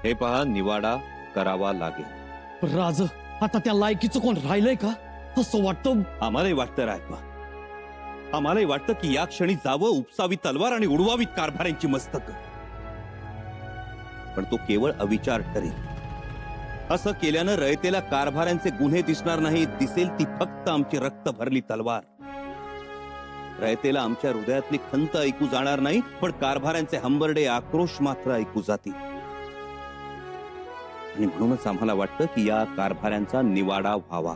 हे पहा, निवाडा करावा लागेल. राज, आता त्या लायकीचं कोण राहिलंय का? असं वाटतं. आम्हालाही वाटतं रायप्पा, आम्हालाही वाटतं की या क्षणी जावं, उपसावी तलवार आणि उडवावीत कारभाऱ्यांची मस्तक. पण तो केवळ अविचार ठरेल. असं केल्यानं रयतेला कारभाऱ्यांचे गुन्हे दिसणार नाही, दिसेल ती फक्त आमची रक्त भरली तलवार. रयतेला आमच्या हृदयातली खंत ऐकू जाणार नाही, पण कारभाऱ्यांचे हंबरडे आक्रोश मात्र ऐकू जातील. आणि म्हणूनच आम्हाला वाटतं की या कारभाऱ्यांचा निवाडा व्हावा.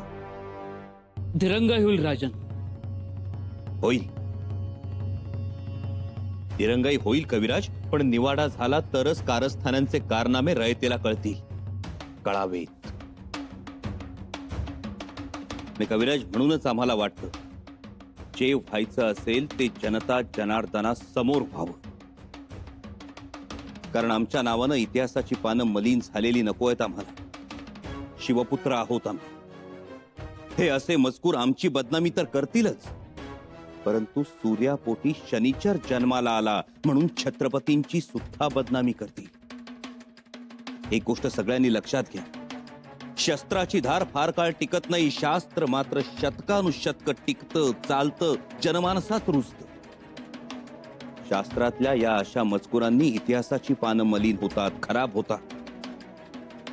दिरंगाई होईल राजन. होईल, दिरंगाई होईल कविराज, पण निवाडा झाला तरच कारस्थानांचे कारनामे रयतेला कळतील, कळावेत. कविराज, म्हणूनच आम्हाला वाटतं जे व्हायचं असेल ते जनता जनार्दना समोर व्हावं. कारण आमच्या नावानं इतिहासाची पानं मलिन झालेली नको आहेत आम्हाला. शिवपुत्र आहोत आम्ही. हे असे मजकूर आमची बदनामी तर करतीलच, परंतु सूर्यापोटी शनिचर जन्माला आला म्हणून छत्रपतींची सुद्धा बदनामी करतील. एक गोष्ट सगळ्यांनी लक्षात घ्या, शस्त्राची धार फार काळ टिकत नाही, शास्त्र मात्र शतकानुशतक टिकतं, चालतं, जनमानसात रुजतं. शास्त्रातल्या या अशा मजकुरांनी इतिहासाची पानं मलिन होतात, खराब होतात,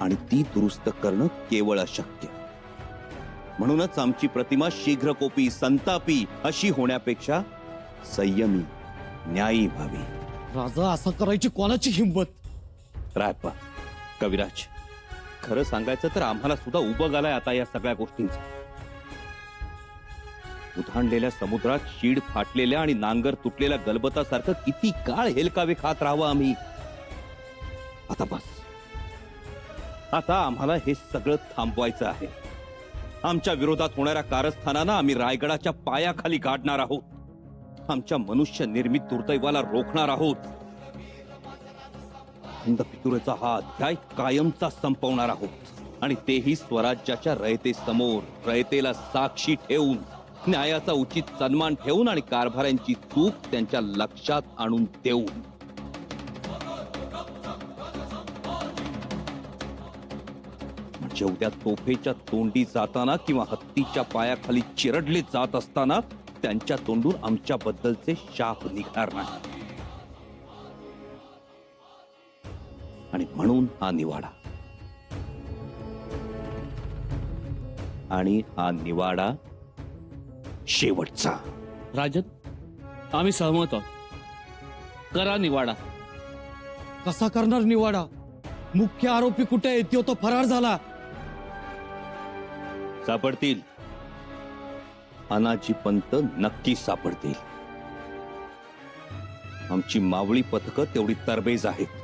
आणि ती दुरुस्त करणं केवळ अशक्य. म्हणूनच आमची प्रतिमा शीघ्रकोपी, संतापी अशी होण्यापेक्षा संयमी, न्यायी व्हावी. राजा, असं करायची कोणाची हिंमत? रायप्पा, कविराज, खरं सांगायचं तर आम्हाला सुद्धा उबग आलाय आता या सगळ्या गोष्टींचा. उधाणलेल्या समुद्रात शीड फाटलेल्या आणि नांगर तुटलेल्या गलबतासारखं किती काळ हेलकावे खात राहावं आम्ही. आता बस, आता आम्हाला हे सगळं थांबवायचं आहे. आमच्या विरोधात होणाऱ्या कारस्थानांना आम्ही रायगडाच्या पायाखाली गाडणार आहोत. आमच्या मनुष्य निर्मित दुर्दैवाला रोखणार आहोत. पितुरेचा हा अध्याय कायमचा संपवणार आहोत, आणि तेही स्वराज्याच्या रयतेसमोर, रयतेला साक्षी ठेवून, न्यायाचा उचित सन्मान ठेवून आणि कारभाऱ्यांची चूक त्यांच्या लक्षात आणून देऊन. म्हणजे उद्या तोफेच्या तोंडी जाताना किंवा हत्तीच्या पायाखाली चिरडले जात असताना त्यांच्या तोंडून आमच्याबद्दलचे शाप निघणार नाही. आणि म्हणून हा निवाडा, आणि हा निवाडा शेवटचा. राजन, आम्ही सहमत आहोत. करा निवाडा. कसा करणार निवाडा? मुख्य आरोपी कुठे आहे? तो तो फरार झाला. सापडतील, अनाजी पंत नक्की सापडतील. आमची मावळी पथकं तेवढी तरबेज आहेत,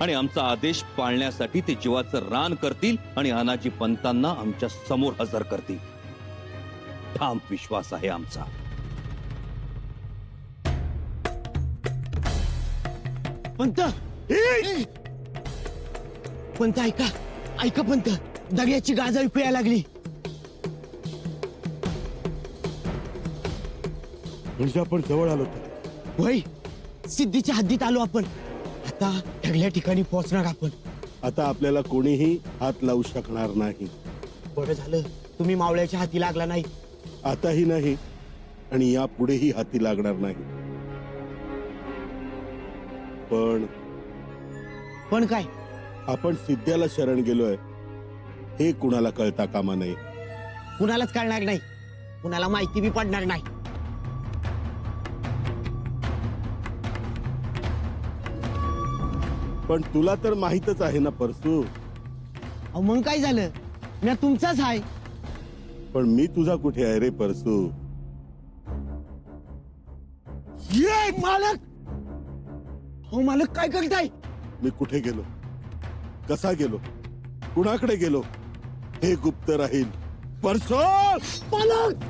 आणि आमचा आदेश पाळण्यासाठी ते जीवाचं रान करतील आणि अनाजी पंतांना आमच्या समोर हजर करतील. ठाम विश्वास आहे आमचा. पंत, पंत ऐका, ऐका पंत, दर्याची गाज ऐकू यायला लागली. म्हणजे आपण जवळ आलो तर वय, सिद्धीच्या हद्दीत आलो आपण. आता ठरल्या ठिकाणी पोहोचणार आपण. आता आपल्याला कोणीही हात लावू शकणार नाही. बरं झालं तुम्ही मावळ्याच्या हाती लागला नाही. आताही नाही, आणि यापुढेही हाती लागणार नाही. पण काय? आपण सिद्ध्याला शरण गेलोय हे कुणाला कळता कामा नये. कुणालाच कळणार नाही, कुणाला माहिती बी पडणार नाही. पण तुला तर माहीतच आहे ना परसू. अहो मग काय झालं, मी तुमचाच आहे. पण मी तुझा कुठे आहे रे परसू? ये मालक! अहो मालक काय करताय? मी कुठे गेलो, कसा गेलो, कुणाकडे गेलो हे गुप्त राहील. परसू! मालक!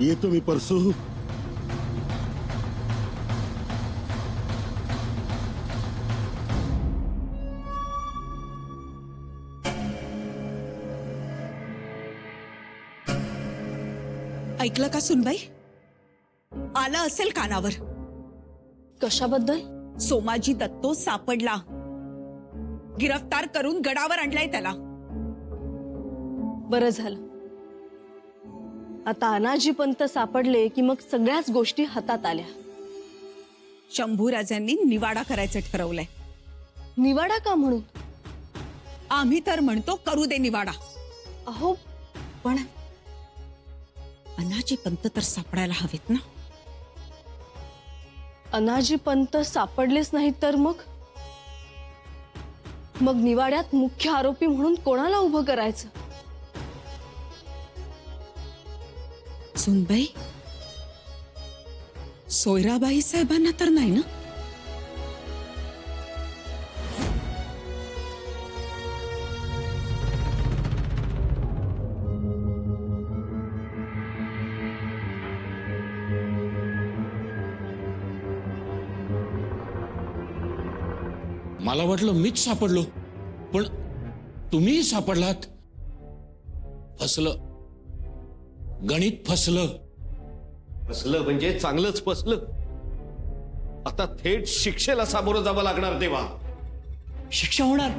येतो मी परसू. ऐकलं का सुनबाई? आलं असेल कानावर. कशाबद्दल? सोमाजी दत्तो सापडला. गिरफ्तार करून गडावर आणलाय त्याला. बरं झालं. आता अनाजी पंत सापडले की मग सगळ्याच गोष्टी हातात आल्या. शंभूराजांनी निवाडा करायचं ठरवलंय. निवाडा का म्हणून? आम्ही तर म्हणतो करू दे निवाडा. अहो पण अनाजी पंत तर सापडायला हवेत ना. अनाजी पंत सापडलेच नाहीत तर मग निवाड्यात मुख्य आरोपी म्हणून कोणाला उभं करायचं? सुनबाई, सोयराबाई साहेबांना तर नाही ना? मला वाटलं मीच सापडलो, पण तुम्ही सापडलात. फसलं, गणित फसलं. फसलं म्हणजे चांगलंच फसलं. आता थेट शिक्षेला सामोरं जावं लागणार देवा. शिक्षा होणार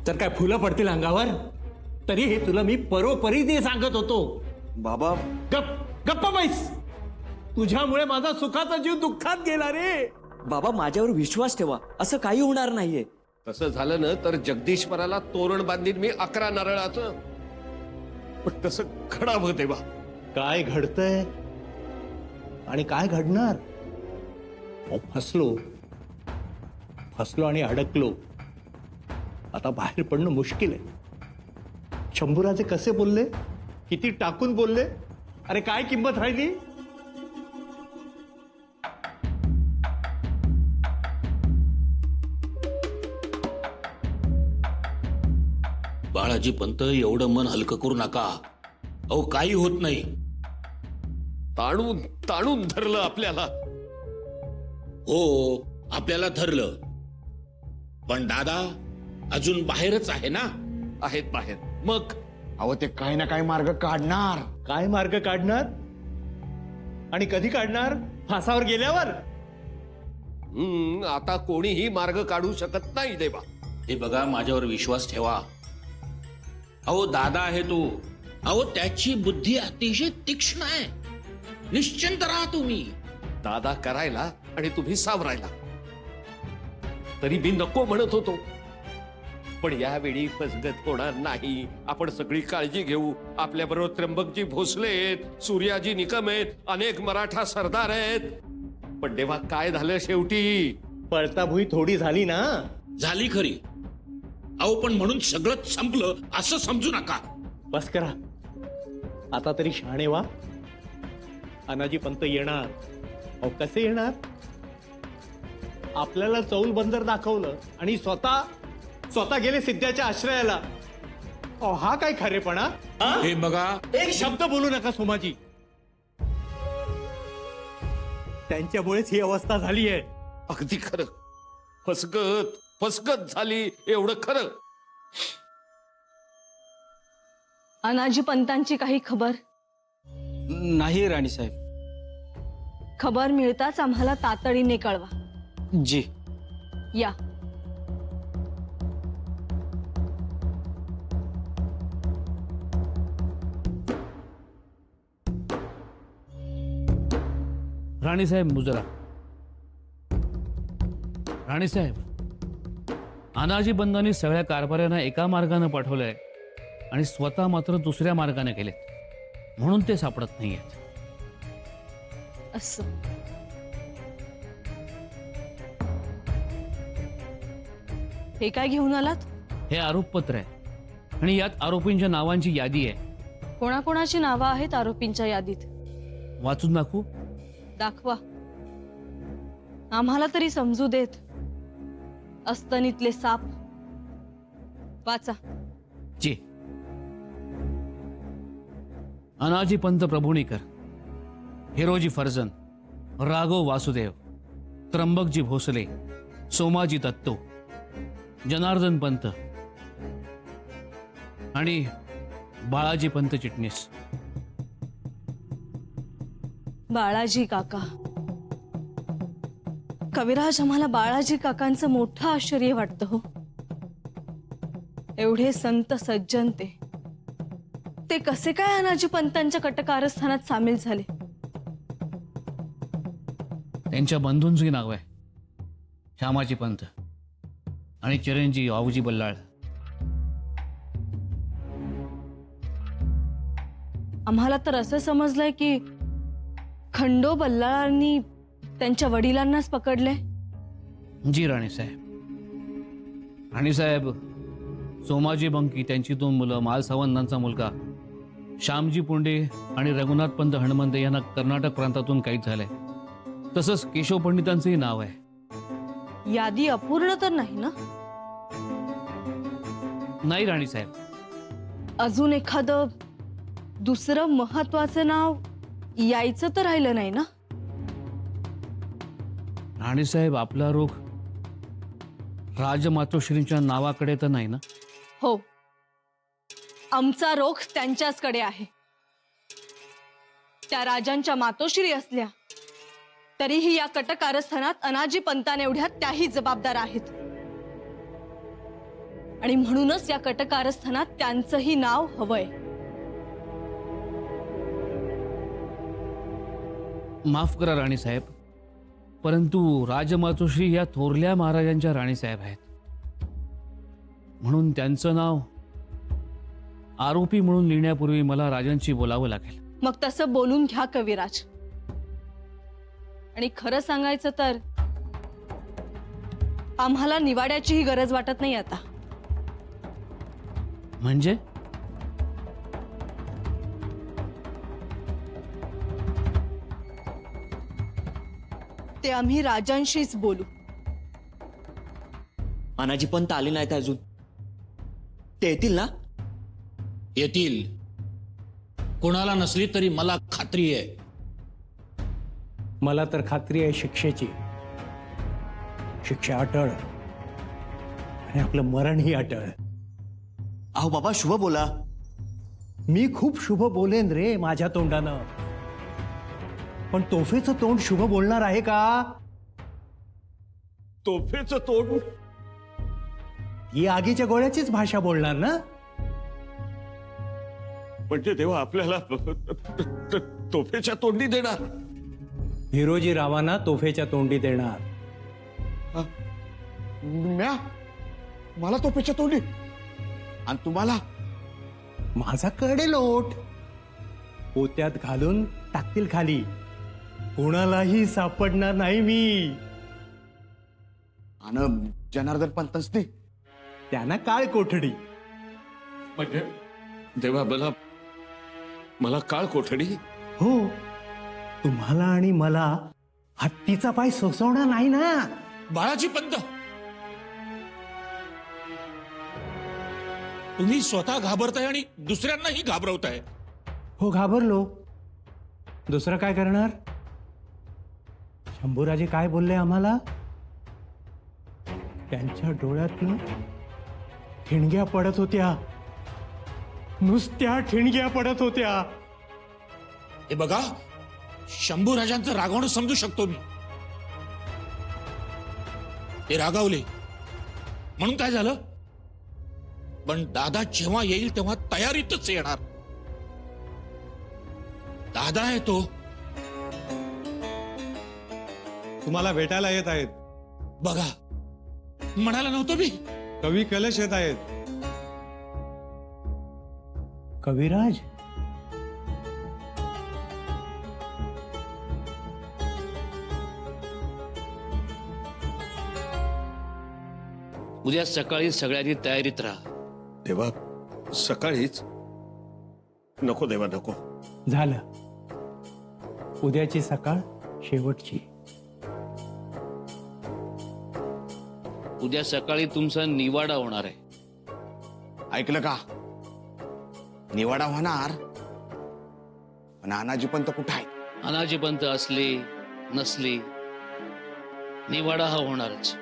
तर काय फुलं पडतील अंगावर? तरी हे तुला मी परोपरी सांगत होतो. बाबा, गप्प बैस. तुझ्यामुळे माझा सुखाचा जीव दुःखात गेला रे. बाबा माझ्यावर विश्वास ठेवा, असं काही होणार नाहीये. तसं झालं ना तर जगदीश्वराला तोरण बांधीन मी 11 नारळाचं. पण तसं घडावं देवा. काय घडतंय आणि काय घडणार? फसलो आणि अडकलो. आता बाहेर पडणं मुश्किल आहे. शंभूराजे कसे बोलले, किती टाकून बोलले, अरे काय किंमत राहिली? बाळाजी पंत, एवढं मन हलकं करू नका. अहो काही होत नाही. ताणून ताणून धरलं आपल्याला. हो, आपल्याला धरलं, पण दादा अजून बाहेरच आहे ना. आहेत बाहेर. मग अहो ते काही ना काही मार्ग काढणार. काय मार्ग काढणार आणि कधी काढणार? फासावर गेल्यावर? आता कोणीही मार्ग काढू शकत नाही देवा. हे बघा, माझ्यावर विश्वास ठेवा. अहो दादा आहे तो. अहो त्याची बुद्धी अतिशय तीक्ष्ण आहे. निश्चिंत राहा तुम्ही. दादा करायला आणि तुम्ही सावरायला. तरी मी नको म्हणत होतो, पण यावेळी फसगत होणार नाही. आपण सगळी काळजी घेऊ. आपल्याबरोबर त्र्यंबकजी भोसले आहेत, सूर्याजी निकम आहेत, अनेक मराठा सरदार आहेत. पण देवा काय झालं शेवटी? पळताभुई थोडी झाली ना. झाली खरी. अहो पण म्हणून सगळं संपलं असं समजू नका. बस करा आता तरी, शहाणे व्हा. अनाजी पंत येणार. अहो कसे येणार? आपल्याला चौल बंदर दाखवलं आणि स्वतः गेले सिद्ध्याच्या आश्रयाला. अहो हा काय खरेपणा? हे बघा, एक शब्द बोलू नका सोमाजी. त्यांच्यामुळेच ही अवस्था झाली आहे. अगदी खरं. फसगत झाली एवढं खरं. अनाजी पंतांची काही खबर? नाही राणीसाहेब. खबर मिळताच आम्हाला तातडीने कळवा. जी. या. राणीसाहेब मुजरा. राणीसाहेब, अनाजी बंधांनी सगळ्या कारभाऱ्यांना एका मार्गाने पाठवलंय आणि स्वतः मात्र दुसऱ्या मार्गाने गेलेत, म्हणून ते सापडत नाहीयेत. असं हे काय घेऊन आलात? हे आरोपपत्र आहे आणि यात आरोपींच्या नावांची यादी आहे. कोणाकोणाची नावं आहेत आरोपींच्या यादीत? वाचून दाखवू? दाखवा. आम्हाला तरी समजू देत. अस्तनीतले साप. वाचा. जी. अनाजी पंत प्रभुणीकर, हिरोजी फर्जन, राघव वासुदेव, त्र्यंबकजी भोसले, सोमाजी दत्तो, जनार्दन पंत आणि बाळाजी पंत चिटणीस. बाळाजी काका कविराज, आम्हाला बाळाजी काकांचं मोठं आश्चर्य वाटतं हो. एवढे संत सज्जन ते कसे काय अनाजी पंतांच्या कटकारस्थानात सामील झाले? त्यांच्या बंधूंची नाव आहे श्यामाजी पंत आणि चिरंजीव आऊजी बल्लाळ. आम्हाला तर असं समजलंय की खंडो बल्लाळांनी त्यांच्या वडिलांनाच पकडले. जी राणीसाहेब. राणीसाहेब, सोमाजी बंकी, त्यांची 2 मुलं, मालसावंतांचा मुलगा श्यामजी पुंडे आणि रघुनाथ पंत हणमंते यांना कर्नाटक प्रांतातून कैद झालंय. तसंच केशव पंडितांचंही नाव आहे. यादी अपूर्ण तर नाही ना? नाही राणीसाहेब. अजून एखादं दुसरं महत्वाचं नाव यायचं तर राहिलं नाही ना? राणीसाहेब, आपला रोग राजमातोश्रींच्या नावाकडे तर नाही ना? हो, आमचा रोख त्यांच्याचकडे आहे. त्या राजांच्या मातोश्री असल्या तरीही या कटकारस्थानात अनाजी पंतान एवढ्या त्याही जबाबदार आहेत. आणि म्हणूनच या कटकारस्थानात त्यांचंही नाव हवंय. माफ करा राणीसाहेब, परंतु राजमातोश्री या थोरल्या महाराजांच्या राणीसाहेब आहेत. म्हणून त्यांचं नाव आरोपी म्हणून लिहिण्यापूर्वी मला राजांशी बोलावं लागेल. मग तसं बोलून घ्या कविराज. आणि खरं सांगायचं तर आम्हाला निवाड्याचीही गरज वाटत नाही आता. म्हणजे ते आम्ही राजांशीच बोलू. अनाजी पंत आले नाहीत अजून. ते येतील ना? येतील. कोणाला नसली तरी मला खात्री आहे. मला तर खात्री आहे शिक्षेची. शिक्षा अटळ आणि आपलं मरणही अटळ. अहो बाबा, शुभ बोला. मी खूप शुभ बोलेन रे माझ्या तोंडानं, पण तोफेचं तोंड शुभ बोलणार आहे का? तोफेचं तोंड ही आगीच्या गोळ्याचीच भाषा बोलणार ना? म्हणजे तेव्हा आपल्याला तोफेच्या तोंडी देणार. हिरोजी रावांना तोफेच्या तोंडी देणार. मला तोफेच्या तोंडी आणि तुम्हाला माझा कडे लोट पोत्यात घालून टाकतील खाली. कोणालाही सापडणार नाही मी. आणि जनार्दन पंतसनी त्यांना काळ कोठडी. म्हणजे देवा, मला काळ कोठडी? हो, तुम्हाला आणि मला हत्तीचा पाय सोसवणार नाही ना. बाळाजी पंत, तुम्ही स्वतः घाबरताय आणि दुसऱ्यांनाही घाबरवताय. हो, घाबरलो. दुसरं काय करणार? शंभूराजे काय बोलले आम्हाला? त्यांच्या डोळ्यातनं ठिणग्या पडत होत्या. नुसत्या ठिणग्या पडत होत्या. हे बघा, शंभूराजांचं रागवणं समजू शकतो मी. ते रागावले म्हणून काय झालं, पण दादा जेव्हा येईल तेव्हा तयारीतच येणार. दादा आहे तो. तुम्हाला भेटायला येत आहेत. बघा, म्हणाला नव्हतं मी. कवी कलश येत आहेत. कविराज, उद्या सकाळी सगळ्यांनी तयारीत राहा. देवा, सकाळीच नको. देवा नको. झालं. उद्याची सकाळ शेवटची. उद्या सकाळी तुमचा निवाडा होणार आहे. ऐकलं का? निवाडा होणार. पण अनाजी पंत कुठं आहे? अनाजी पंत असले नसले, निवाडा हा होणारच.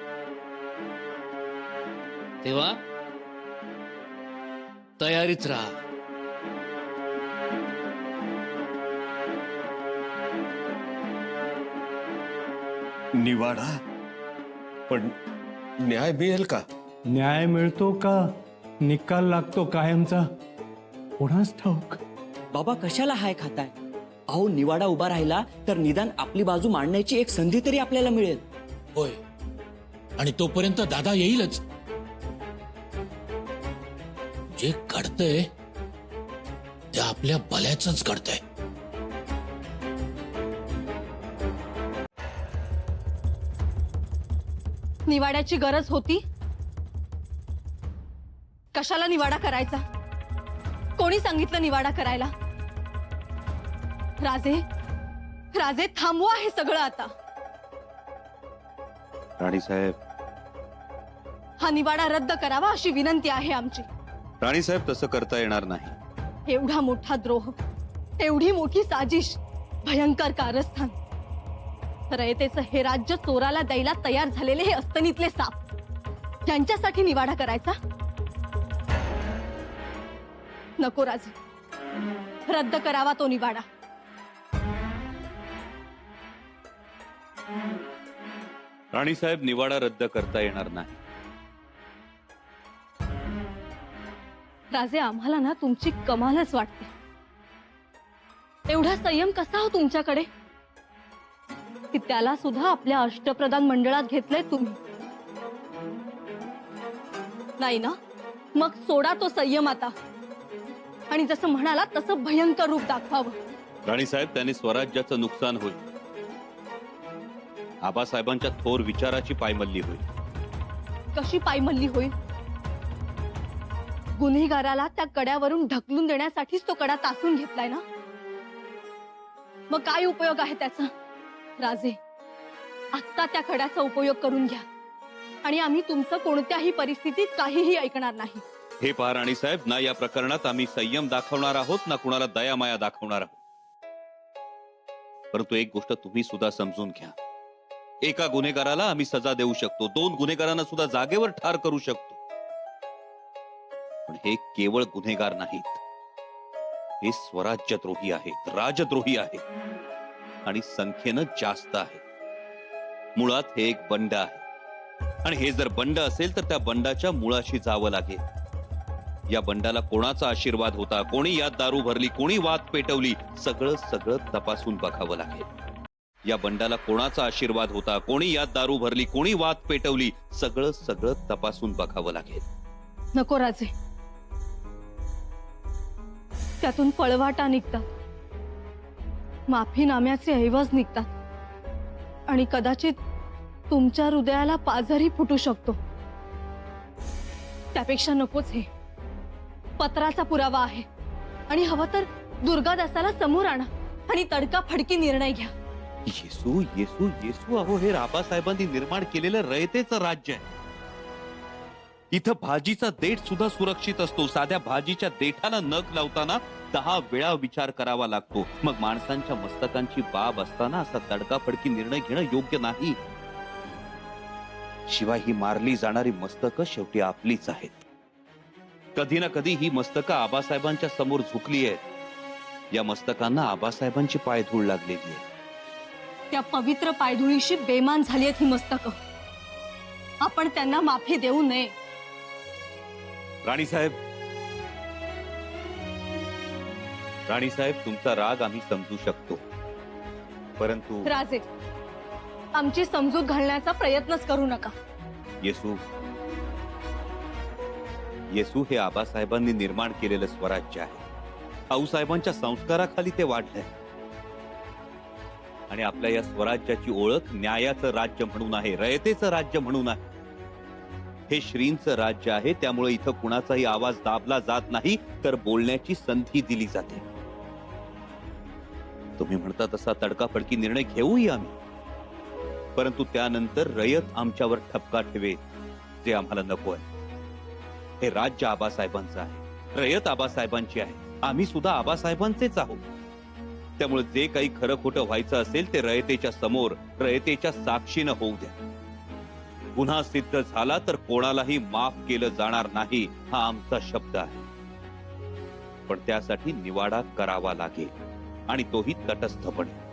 तेव्हा तयारीत राहा. निवाडा पण न्याय मिळेल का? न्याय मिळतो का निकाल लागतो कायमचा कोणाच ठाऊक. बाबा कशाला हाय खाताय? अहो निवाडा उभा राहिला तर निदान आपली बाजू मांडण्याची एक संधी तरी आपल्याला मिळेल. होय, आणि तोपर्यंत दादा येईलच. जे घडतंय ते आपल्या भल्याचंच घडतंय. निवाड्याची गरज होती? कशाला निवाडा करायचा? कोणी सांगितलं निवाडा करायला? राजे, राजे थांबवा हे सगळं आता. राणीसाहेब, हा निवाडा रद्द करावा अशी विनंती आहे आमची. राणीसाहेब, तसं करता येणार नाही. एवढा मोठा द्रोह, एवढी मोठी साजिश, भयंकर कारस्थान, रयतेचं हे राज्य चोराला द्यायला तयार झालेले हे अस्तनीतले साप, यांच्यासाठी निवाडा करायचा? नको राजे, रद्द करावा तो निवाडा. राणीसाहेब, निवाडा रद्द करता येणार नाही. राजे, आम्हाला ना तुमची कमालच वाटते. एवढा संयम कसा हो तुमच्याकडे की त्याला सुद्धा आपल्या अष्टप्रधान मंडळात घेतलंय तुम्ही? नाही ना? मग सोडा तो संयम आता आणि जसं म्हणाला तसं भयंकर रूप दाखवावं. राणीसाहेब, त्याने स्वराज्याचं नुकसान होईल. आबासाहेबांच्या थोर विचाराची पायमल्ली होईल. कशी पायमल्ली होईल? गुन्हेगाराला त्या कड्यावरून ढकलून देण्यासाठीच तो कडा तासून घेतलाय ना? मग काय उपयोग आहे त्याचा? राजे, आत्ता त्या कड्याचा उपयोग करून घ्या आणि आम्ही तुमचं कोणत्याही परिस्थितीत काहीही ऐकणार नाही. हे पहा राणीसाहेब, ना या प्रकरणात आम्ही संयम दाखवणार आहोत ना कुणाला दयामाया दाखवणार आहोत. परंतु एक गोष्ट तुम्ही सुद्धा समजून घ्या. एका गुन्हेगाराला आम्ही सजा देऊ शकतो, 2 गुन्हेगारांना सुद्धा जागेवर ठार करू शकतो. पण हे केवळ गुन्हेगार नाहीत, हे स्वराज्यद्रोही आहेत, राजद्रोही आहेत आणि संख्येनं जास्त आहेत. मुळात हे एक बंड आहे आणि हे जर बंड असेल तर त्या बंडाच्या मुळाशी जावं लागेल. या बंडाला कोणाचा आशीर्वाद होता, कोणी यात दारू भरली, कोणी वाद पेटवली, सगळं सगळं तपासून बघावं लागेल. या बंडाला कोणाचा आशीर्वाद होता, कोणी यात दारू भरली, कोणी वाद पेटवली, सगळं सगळं तपासून बघावं लागेल. नको राजे, त्यातून पळवाटा निघतात, माफीनाम्याचे ऐवज निघतात आणि कदाचित तुमच्या हृदयाला पाझरही फुटू शकतो. त्यापेक्षा नकोच. हे पत्राचा पुरावा आहे आणि हवं तर दुर्गादासाला समोर आणा आणि तडकाफडकी निर्णय घ्या. येसू येसू येसू, अहो हे आबासाहेबांनी निर्माण केलेलं रयतेचं राज्य आहे. इथं भाजीचा देठ सुद्धा सुरक्षित असतो. साध्या भाजीच्या देठाला नख लावताना 10 वेळा विचार करावा लागतो. मग माणसांच्या मस्तकांची बाब असताना असा तडकाफडकी निर्णय घेणं योग्य नाही. शिवाय ही मारली जाणारी मस्तकं शेवटी आपलीच आहेत. कधी ना कधी ही मस्तकं आबासाहेबांच्या समोर झुकली आहेत. या मस्तकांना आबासाहेबांची पायधूळ लागलेली आहे. त्या पवित्र पायधुळीशी बेमान झाली आहेत ही मस्तकं. आपण त्यांना माफी देऊ नये. राणीसाहेब, राणीसाहेब, तुमचा राग आम्ही समजू शकतो, परंतु राजे, आमची समजूत घालण्याचा प्रयत्नच करू नका. येसू, येसू हे आबासाहेबांनी निर्माण केलेलं स्वराज्य आहे. आऊसाहेबांच्या संस्काराखाली ते वाढलंय आणि आपल्या या स्वराज्याची ओळख न्यायाचं राज्य म्हणून आहे, रयतेचं राज्य म्हणून आहे. हे श्रींचं राज्य आहे, त्यामुळे इथं कुणाचाही आवाज दाबला जात नाही, तर बोलण्याची संधी दिली जाते. तुम्ही म्हणता तसा तडकाफडकी निर्णय घेऊही आम्ही, परंतु त्यानंतर रयत आमच्यावर ठपका ठेवेल, जे आम्हाला नको आहे. हे राज्य आबासाहेबांचं आहे, रयत आबासाहेबांची आहे, आम्ही सुद्धा आबासाहेबांचेच आहोत. त्यामुळे जे काही खरं खोटं व्हायचं असेल ते रयतेच्या समोर, रयतेच्या साक्षीनं होऊ द्या. गुन्हा सिद्ध झाला तर कोणालाही माफ केलं जाणार नाही, हा आमचा शब्द आहे. पण त्यासाठी निवाडा करावा लागेल आणि तोही तटस्थपणे.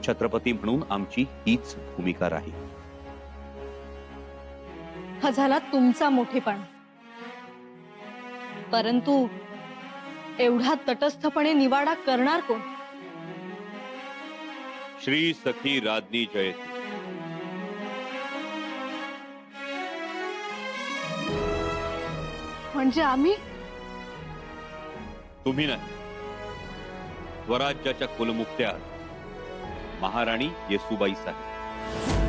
छत्रपती म्हणून आमची हीच भूमिका राहील. हा झाला तुमचा मोठेपणा, परंतु एवढा तटस्थपणे निवाडा करणार कोण? श्री सखी राज्ञी जयती. म्हणजे आम्ही? तुम्ही नाही, स्वराज्याच्या कुलमुखत्या महाराणी येसुबाई साहेब.